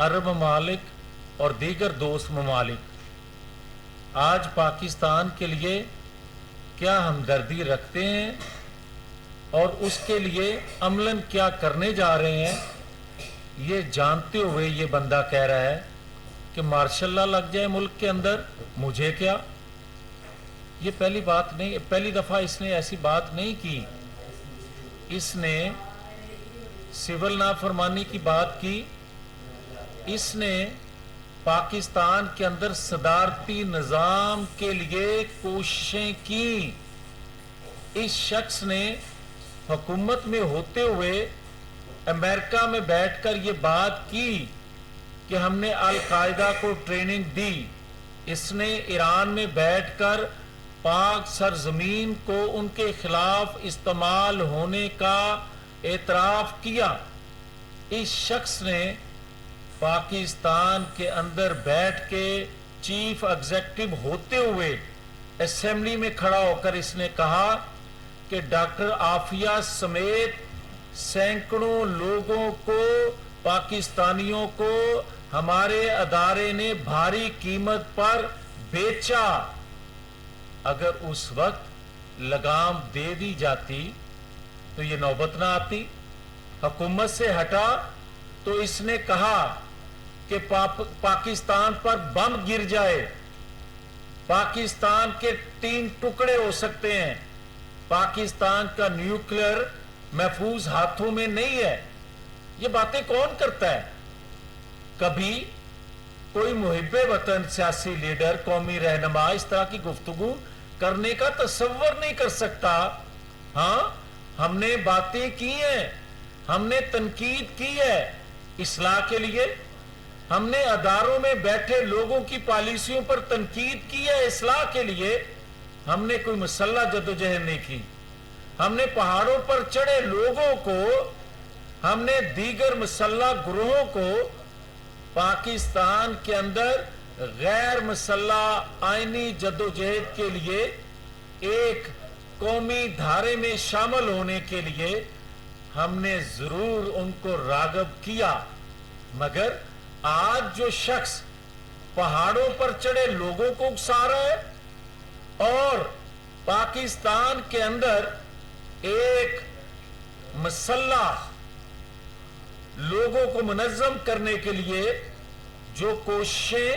عرب ممالک اور دیگر دوست ممالک آج پاکستان کے لیے کیا ہمدردی رکھتے ہیں اور اس کے لیے عملاً کیا کرنے جا رہے ہیں، یہ جانتے ہوئے یہ بندہ کہہ رہا ہے کہ مارشل لا لگ جائے ملک کے اندر، مجھے کیا۔ یہ پہلی بات نہیں، پہلی دفعہ اس نے ایسی بات نہیں کی۔ اس نے سول نافرمانی کی بات کی، اس نے پاکستان کے اندر صدارتی نظام کے لیے کوششیں کی۔ اس شخص نے حکومت میں ہوتے ہوئے امریکہ میں بیٹھ کر یہ بات کی کہ ہم نے القاعدہ کو ٹریننگ دی۔ اس نے ایران میں بیٹھ کر پاک سرزمین کو ان کے خلاف استعمال ہونے کا اعتراف کیا۔ اس شخص نے پاکستان کے اندر بیٹھ کے چیف ایگزیکٹو ہوتے ہوئے اسمبلی میں کھڑا ہو کر اس نے کہا کہ ڈاکٹر عافیہ سمیت سینکڑوں لوگوں کو، پاکستانیوں کو ہمارے ادارے نے بھاری قیمت پر بیچا۔ اگر اس وقت لگام دے دی جاتی تو یہ نوبت نہ آتی۔ حکومت سے ہٹا تو اس نے کہا کہ پاکستان پر بم گر جائے، پاکستان کے 3 ٹکڑے ہو سکتے ہیں، پاکستان کا نیوکلیئر محفوظ ہاتھوں میں نہیں ہے۔ یہ باتیں کون کرتا ہے؟ کبھی کوئی محب وطن سیاسی لیڈر، قومی رہنما اس طرح کی گفتگو کرنے کا تصور نہیں کر سکتا۔ ہاں، ہم نے باتیں کی ہیں، ہم نے تنقید کی ہے اصلاح کے لیے، ہم نے اداروں میں بیٹھے لوگوں کی پالیسیوں پر تنقید کی ہے اصلاح کے لیے۔ ہم نے کوئی مسلح جدوجہد نہیں کی۔ ہم نے پہاڑوں پر چڑھے لوگوں کو، ہم نے دیگر مسلح گروہوں کو پاکستان کے اندر غیر مسلح آئینی جدوجہد کے لیے ایک قومی دھارے میں شامل ہونے کے لیے ہم نے ضرور ان کو راغب کیا۔ مگر آج جو شخص پہاڑوں پر چڑھے لوگوں کو اکسا رہا ہے اور پاکستان کے اندر ایک مسلح لوگوں کو منظم کرنے کے لیے جو کوششیں